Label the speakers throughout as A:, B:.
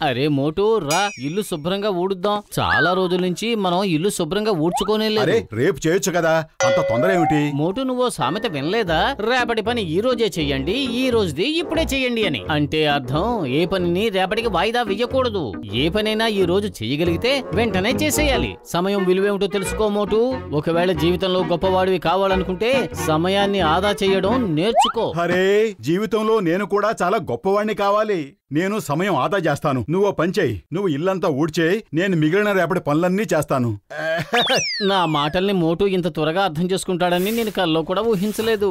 A: అరే మోటు రా, ఇల్లు శుభ్రంగా ఊడుద్దాం. చాలా రోజుల నుంచి మనం ఇల్లు శుభ్రంగా ఊడ్చుకోనే లేదు.
B: రేపు చేయొచ్చు కదా, అంత తొందర ఏమిటి?
A: మోటు నువ్వు సామెత వినలేదా? రేపటి పని ఈ రోజే చెయ్యండి, ఈ రోజుది ఇప్పుడే చెయ్యండి అని. అంటే అర్థం ఏ పనిని రేపటికి వాయిదా వెయ్యకూడదు. ఏ పనైనా ఈ రోజు చెయ్యగలిగితే వెంటనే చేసేయాలి. సమయం విలువేమిటో తెలుసుకో మోటు. ఒకవేళ జీవితంలో గొప్పవాడివి కావాలనుకుంటే సమయాన్ని ఆదా చేయడం నేర్చుకో.
B: అరే జీవితంలో నేను కూడా చాలా గొప్పవాడిని కావాలి. నేను సమయం ఆదా చేస్తాను. నువ్వు పని చేయి, నువ్వు ఇల్లంతా ఊడ్చేయి, నేను మిగిలిన రేపటి పనులన్నీ చేస్తాను.
A: నా మాటల్ని మోటు ఇంత త్వరగా అర్థం చేసుకుంటాడని నేను కల్లో కూడా ఊహించలేదు.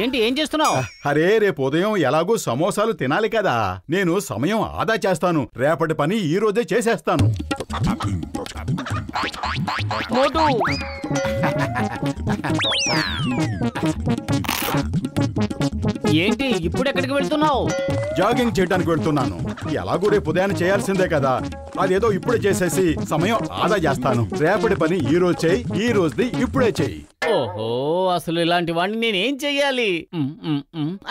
A: ఏంటి ఏం చేస్తున్నావు?
B: అరే రేపు ఉదయం ఎలాగూ సమోసాలు తినాలి కదా, నేను సమయం ఆదా చేస్తాను. రేపటి పని ఈ రోజే చేసేస్తాను.
A: మోటు ఏంటి ఇప్పుడెక్కడికి వెళ్తున్నావు?
B: జాగింగ్ చేయడానికి వెళ్తున్నాను. ఎలాగూ రేపు ఉదయాన్ని చేయాల్సిందే కదా, అదేదో ఇప్పుడే చేసేసి సమయం ఆదా చేస్తాను. రేపటి పని ఈ రోజు చేయి, ఈ రోజుది ఇప్పుడే చేయి.
A: ఓహో, అసలు ఇలాంటి వాడిని నేనేం చెయ్యాలి?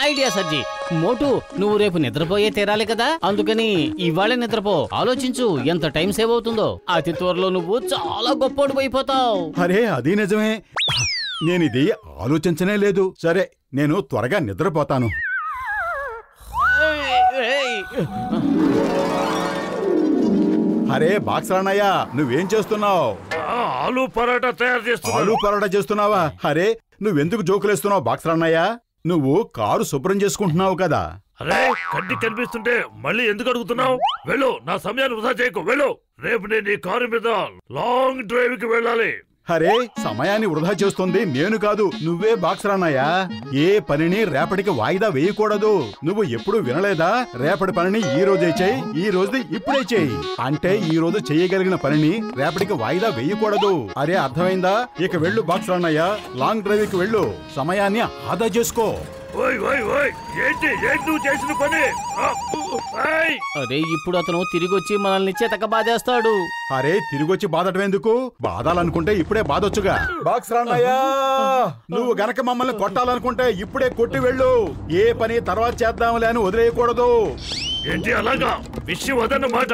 A: ఐడియా సజ్జి. మోటు నువ్వు రేపు నిద్రపోయే తీరాలి కదా, అందుకని ఇవాళే నిద్రపో. ఆలోచించు ఎంత టైం సేవ్ అవుతుందో. అతి త్వరలో నువ్వు చాలా గొప్పోడు అయిపోతావు.
B: అరే అది నిజమే, నేనిది ఆలోచించనే లేదు. సరే నేను త్వరగా నిద్రపోతాను. అరే బాక్సరానయ్య, నువ్వేం చేస్తున్నావు?
C: ఆలూ పరాటా తయారు చేస్తున్నావు.
B: ఆలూ పరాటా చేస్తున్నావా? అరే నువ్వెందుకు జోకులేస్తున్నావు బాక్సరానయ్య? నువ్వు కారు శుభ్రం చేసుకుంటున్నావు కదా.
C: అరే కంటి కనిపిస్తుంటే మళ్ళీ ఎందుకు అడుగుతున్నావు? వెళ్ళు, నా సమయాన్ని వృధా చేయకు, వెళ్ళు. రేపు నేను ఈ కారు మీద లాంగ్ డ్రైవ్ కి వెళ్ళాలి.
B: అరే సమయాన్ని వృధా చేస్తుంది నేను కాదు, నువ్వే బాక్సరానయ్యా. ఏ పనిని రేపటికి వాయిదా వేయకూడదు. నువ్వు ఎప్పుడు వినలేదా? రేపటి పనిని ఈ రోజే చేయి, ఈ రోజుది ఇప్పుడే చేయి. అంటే ఈ రోజు చేయగలిగిన పనిని రేపటికి వాయిదా వేయకూడదు. అరే అర్థమైందా? ఇక వెళ్ళు బాక్సరానయ్యా, లాంగ్ డ్రైవ్ కి వెళ్ళు, సమయాన్ని ఆదా చేసుకో.
C: ఏంటి నువ్వు చేసిన పని?
A: అరే ఇప్పుడు అతను తిరిగొచ్చి మనల్ని చేతక బాధేస్తాడు.
B: అరే తిరిగొచ్చి బాధటం ఎందుకు? బాధాలనుకుంటే ఇప్పుడే బాధొచ్చుగా. బాక్సరానయ్యా, నువ్వు గనక మమ్మల్ని కొట్టాలనుకుంటే ఇప్పుడే కొట్టి వెళ్ళు. ఏ పని తర్వాత చేద్దాంలే అని వదిలేయకూడదు.
C: ఏంటి అలాగా? విషయం అదన్నమాట.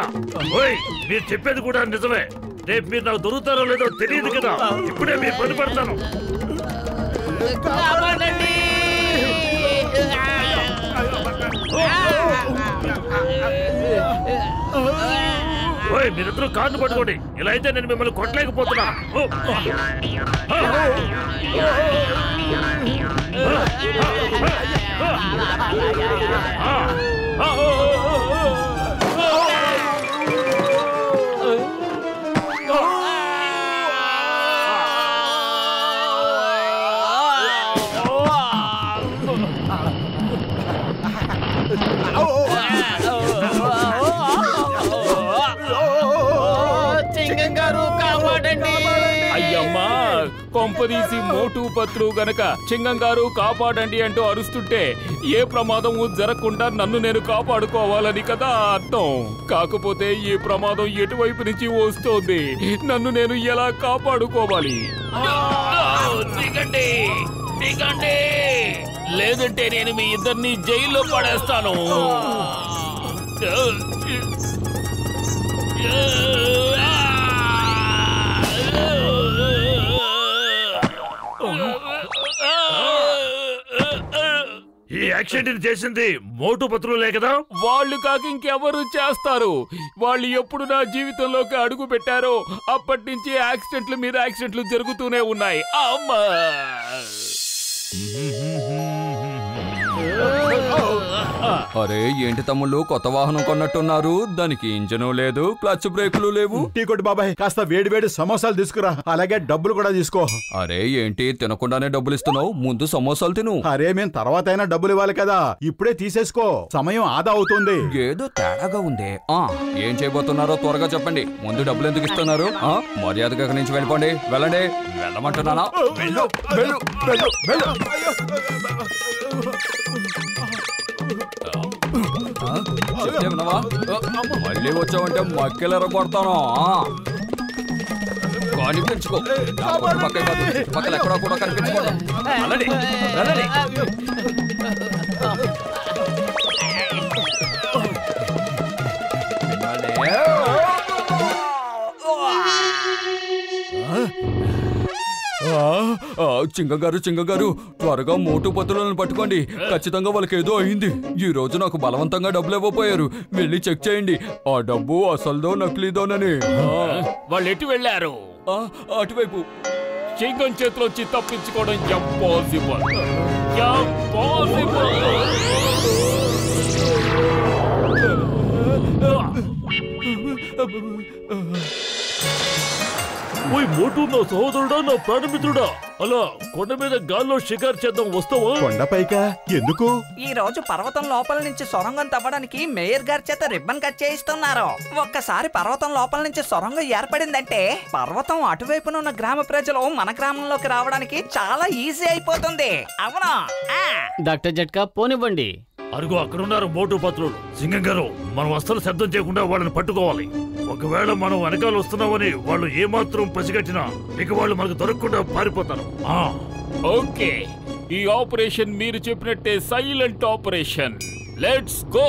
C: మీరు చెప్పేది కూడా నిజమే. రేపు మీరు నాకు దొరుకుతారో లేదో తెలియదు కదా, ఇప్పుడే మీ పని పడతాను. మీరిద్దరూ కార్డు పట్టుకోండి, ఇలా అయితే నేను మిమ్మల్ని కొట్టలేకపోతున్నా.
D: అయ్యమ్మా, కొంపదీసి మోటు పత్రు గనక చింగం గారు కాపాడండి అంటూ అరుస్తుంటే ఏ ప్రమాదం జరగకుండా నన్ను నేను కాపాడుకోవాలని కదా అర్థం. కాకపోతే ఈ ప్రమాదం ఎటువైపు నుంచి వస్తోంది, నన్ను నేను ఎలా కాపాడుకోవాలి? దిగండి దిగండి, లేదంటే నేను మీ ఇద్దరిని జైల్లో పడేస్తాను.
C: ఈ యాక్సిడెంట్ చేసింది మోటు పత్రులే కదా?
D: వాళ్ళు కాక ఇంకెవరు చేస్తారు? వాళ్ళు ఎప్పుడు నా జీవితంలోకి అడుగు పెట్టారో అప్పటి నుంచి యాక్సిడెంట్ల మీద యాక్సిడెంట్లు జరుగుతూనే ఉన్నాయి. అమ్మా
E: అరే ఏంటి తమ్ముళ్ళు, కొత్త వాహనం కొన్నట్టున్నారు? దానికి ఇంజను లేదు, క్లచ్ బ్రేకులు లేవు.
B: టీ కొట్టు బాబాయ్, కాస్త వేడి వేడి సమోసాలు తీసుకురా, అలాగే డబ్బులు కూడా తీసుకో.
E: అరే ఏంటి తినకుండానే డబ్బులు ఇస్తున్నావు? ముందు సమోసాలు తిను.
B: అరే మేం తర్వాత అయినా డబ్బులు ఇవ్వాలి కదా, ఇప్పుడే తీసేసుకో, సమయం ఆదా అవుతుంది.
E: ఏదో తేడాగా ఉంది. ఏం చేయబోతున్నారో త్వరగా చెప్పండి. ముందు డబ్బులు ఎందుకు ఇస్తున్నారు? మర్యాదగా ఇక్కడి నుంచి వెళ్ళిపోండి. వెళ్ళండి. వెళ్ళమంటున్నానా? వెళ్ళు వెళ్ళు వెళ్ళు వెళ్ళు. చెప్తే వినవా? మళ్ళీ వచ్చావంటే మక్కెలర కొడతాను. కనిపించుకో, పక్కన ఎక్కడా కూడా కనిపించుకోండి. వెళ్ళండి, వెళ్ళండి. చింగగారు త్వరగా మోటు పత్రులను పట్టుకోండి. ఖచ్చితంగా వాళ్ళకి ఏదో అయింది. ఈ రోజు నాకు బలవంతంగా డబ్బులు ఇవ్వపోయారు. వెళ్ళి చెక్ చేయండి ఆ డబ్బు అసలుదో నకిలీదోనని.
D: వాళ్ళు ఎటు వెళ్ళారు?
E: అటువైపు.
D: చింగం చేతిలోంచి తప్పించుకోవడం ఇంపాసిబుల్.
C: ఓయ్ మోటు, నా సహోదరుడా, నా ప్రాణమిత్రుడా, అలా కొండ మీద గాల్లో షికారు చేద్దాం, వస్తావా?
B: కొండపైకా ఎందుకు?
F: ఈ రోజు పర్వతం లోపల నుంచి సొరంగం తవ్వడానికి మేయర్ గారి చేత రిబ్బన్ కట్ చేయిస్తున్నారు. ఒక్కసారి పర్వతం లోపల నుంచి సొరంగం ఏర్పడిందంటే పర్వతం అటువైపున ఉన్న గ్రామ ప్రజలు మన గ్రామంలోకి రావడానికి చాలా ఈజీ అయిపోతుంది. అవునా?
A: డాక్టర్ జట్కా పోనివ్వండి.
C: అరుగు అక్కడున్నారు మోటు పత్రులు. సింగం గారు, మనం అస్సలు శబ్దం చేయకుండా వాళ్ళని పట్టుకోవాలి. ఒకవేళ మనం వెనకాల వస్తున్నామని వాళ్ళు ఏమాత్రం పసిగట్టినా ఇక వాళ్ళు మనకు దొరకకుండా పారిపోతారు.
D: ఓకే, ఈ ఆపరేషన్ మీరు చెప్పినట్టే సైలెంట్ ఆపరేషన్. Let's go.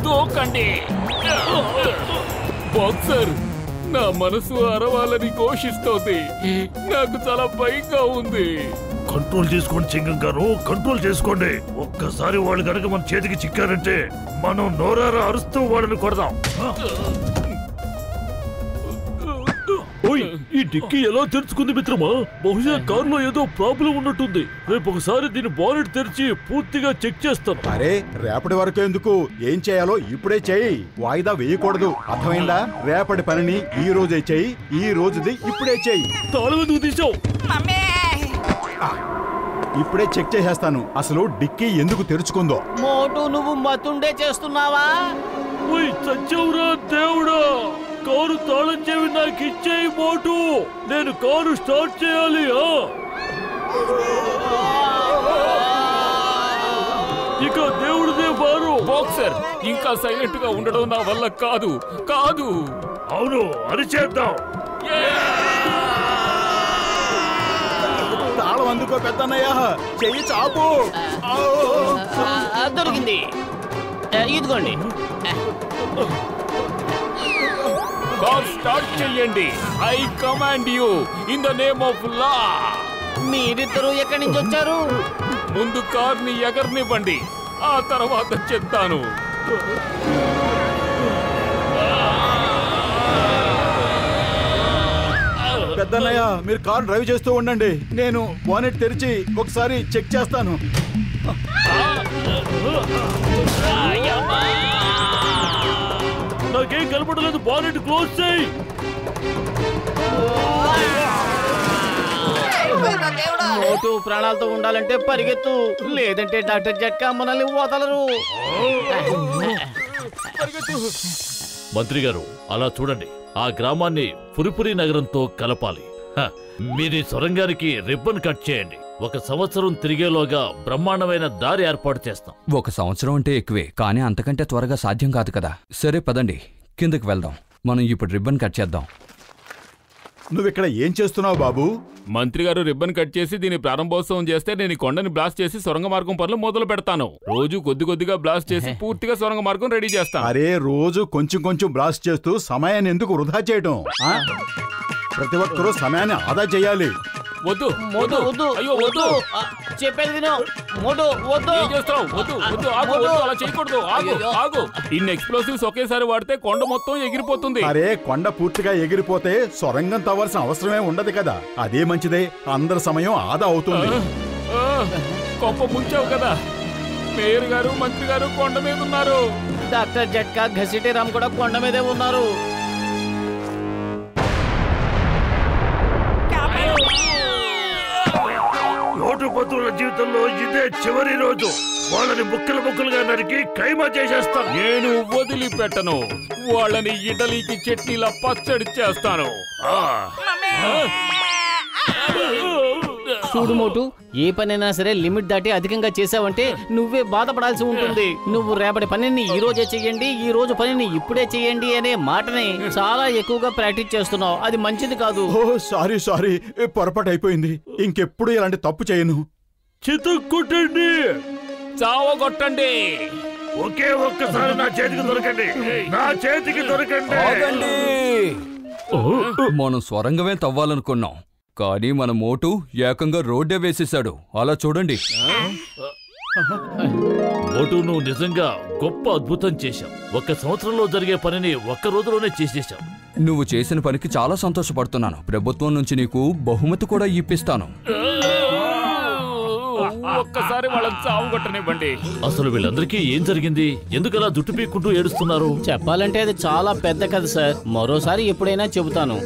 D: దూకండి. బాక్సర్, నా మనసు అరవాలని ఘోషిస్తోంది. నాకు చాలా భయంగా ఉంది.
C: కంట్రోల్ చేసుకోండి సింగం గారు, కంట్రోల్ చేసుకోండి. ఒక్కసారి వాళ్ళు కనుక మన చేతికి చిక్కారంటే మనం నోరారా అరుస్తూ వాళ్ళని కొడదాం. ఓయ్, ఈ డిక్కీ ఎలా తెరుచుకుంది మిత్రమా? బహుశా కారులో ఏదో ప్రాబ్లం ఉన్నట్టుంది. రేపు ఒకసారి దీని బానెట్ తెరిచి పూర్తిగా చెక్ చేస్తాను.
B: అరే, రేపటి వరకు ఎందుకు? ఏం చేయాలో ఇప్పుడే చెయ్యి. వాయిదా వేయకూడదు, అర్థమైందా? రేపటి పనిని ఈ రోజే చెయ్యి, ఈ రోజుది ఇప్పుడే చెయ్యి.
C: తాళం ఎందుకు తీసావు?
B: ఇప్పుడే చెక్ చేసేస్తాను అసలు డిక్కీ ఎందుకు తెరుచుకుందో.
A: మోటు, నువ్వు మతుండే చేస్తున్నావా?
C: ఓయ్ చచ్చవురా దేవుడా! కారు తాళం చెవి నాకు ఇచ్చేయి మోటు. నేను కారు స్టార్ట్ చేయాలి. ఇక దేవుడిదే బారు.
D: బాక్సర్, ఇంకా సైలెంట్ గా ఉండడం నా వల్ల కాదు. కాదు.
C: అవును, అరిచేద్దాం.
B: తాళం అందుకో పెద్దన్నయ్య, చెయ్యి చాపు.
A: దొరికింది, ఇదిగోండి.
D: కార్ స్టార్ట్ చేయండి. I command you in the name of law.
A: మీరిద్దరూ ఎక్కడి నుంచి వచ్చారు?
D: ముందు కార్ని ఎగరనివ్వండి, ఆ తర్వాత చెప్తాను.
B: పెద్దన్నయ్య, మీరు కార్ డ్రైవ్ చేస్తూ ఉండండి, నేను బానెట్ తెరిచి ఒకసారి చెక్ చేస్తాను.
C: నాకేం కనపడలేదు, బానెట్ క్లోజ్ చేయి.
A: మోటు ప్రాణాలతో ఉండాలంటే పరిగెత్తు, లేదంటే డాక్టర్ జట్కా మనల్ని వదలరు.
C: మంత్రి గారు, అలా చూడండి, ఆ గ్రామాన్ని పురిపురి నగరంతో కలపాలి. మీరు సొరంగానికి రిబ్బన్ కట్ చేయండి. 1 సంవత్సరం తిరిగేలోగా బ్రహ్మాండమైన దారి ఏర్పాటు చేస్తాం.
E: 1 సంవత్సరం అంటే ఎక్కువే, కానీ అంతకంటే త్వరగా సాధ్యం కాదు కదా. సరే పదండి, కిందకి వెళ్దాం. మనం ఇప్పుడు రిబ్బన్ కట్ చేద్దాం.
B: నువ్విక్కడ ఏం చేస్తున్నావు బాబు?
D: మంత్రి గారు రిబ్బన్ కట్ చేసి దీని ప్రారంభోత్సవం చేస్తే నేను ఈ కొండని బ్లాస్ట్ చేసి సొరంగ మార్గం పనులు మొదలు పెడతాను. రోజు కొద్దిగా బ్లాస్ట్ చేసి పూర్తిగా సొరంగ మార్గం రెడీ చేస్తాను.
B: అరే, రోజు కొంచెం బ్లాస్ట్ చేస్తూ సమయాన్ని ఎందుకు వృధా చేయటం? ప్రతి ఒక్కరూ సమయాన్ని ఆదా చేయాలి.
D: వద్దు
A: మోటు వద్దు,
D: అయ్యో వద్దు,
A: చెప్పేది విను. మోటు వద్దు.
D: ఏం చేస్తావు? వద్దు వద్దు, ఆగు, వద్దు, అలా చేయకూడదు. ఆగు ఆగు. ఇన్ని ఎక్స్ప్లోసివ్స్ ఒకేసారి వాడితే కొండ మొత్తం ఎగిరిపోతుంది.
B: అరే, కొండ పూర్తిగా ఎగిరిపోతే సొరంగం తవ్వాల్సిన అవసరమే ఉండదు కదా. అదే మంచిదే, అందరి సమయం ఆదా అవుతుంది.
D: గొప్ప ముంచావు కదా. మేయర్ గారు, మంత్రి గారు కొండ మీద ఉన్నారు.
A: డాక్టర్ జట్కా, ఘసిటి రామ్ కూడా కొండ మీదే ఉన్నారు.
C: పత్రుల జీవితంలో ఇదే చివరి రోజు. వాళ్ళని ముక్కలుగా నరికి ఖైమా చేసేస్తాను.
D: నేను వదిలిపెట్టను. వాళ్ళని ఇటలీకి చట్నీలా పచ్చడి చేస్తాను.
A: చూడు మోటు, ఏ పనైనా సరే లిమిట్ దాటి అధికంగా చేసావంటే నువ్వే బాధపడాల్సి ఉంటుంది. నువ్వు రేపటి పనిని ఈ రోజే చెయ్యండి, ఈ రోజు పనిని ఇప్పుడే చెయ్యండి అనే మాటని చాలా ఎక్కువగా ప్రాక్టీస్ చేస్తున్నావు. అది మంచిది కాదు.
B: ఓ సారీ పొరపాటు అయిపోయింది. ఇంకెప్పుడు ఇలాంటి తప్పు చేయను.
C: చితుక్కొట్టండి,
D: చావగొట్టండి.
C: ఒకే ఒక్కసారి నా చేతికి దొరకండి, నా చేతికి దొరకండి.
E: ఆగండి. మనం స్వరంగమే తవ్వాలనుకున్నాం, కానీ మన మోటు ఏకంగా రోడ్డే వేసేశాడు. అలా చూడండి.
C: మోటు, నువ్వు నిజంగా గొప్ప అద్భుతం చేశావు. 1 సంవత్సరంలో జరిగే పనిని 1 రోజులోనే చేసేశావు.
E: నువ్వు చేసిన పనికి చాలా సంతోషపడుతున్నాను. ప్రభుత్వం నుంచి నీకు బహుమతి కూడా ఇప్పిస్తాను.
D: ఒక్కసారి వాళ్ళని చావగొట్టనివ్వండి.
C: అసలు వీళ్ళందరికీ ఏం జరిగింది? ఎందుకలా జుట్టు పీక్కుంటూ ఏడుస్తున్నారు?
A: చెప్పాలంటే అది చాలా పెద్ద కథ సార్. మరోసారి ఎప్పుడైనా చెబుతాను.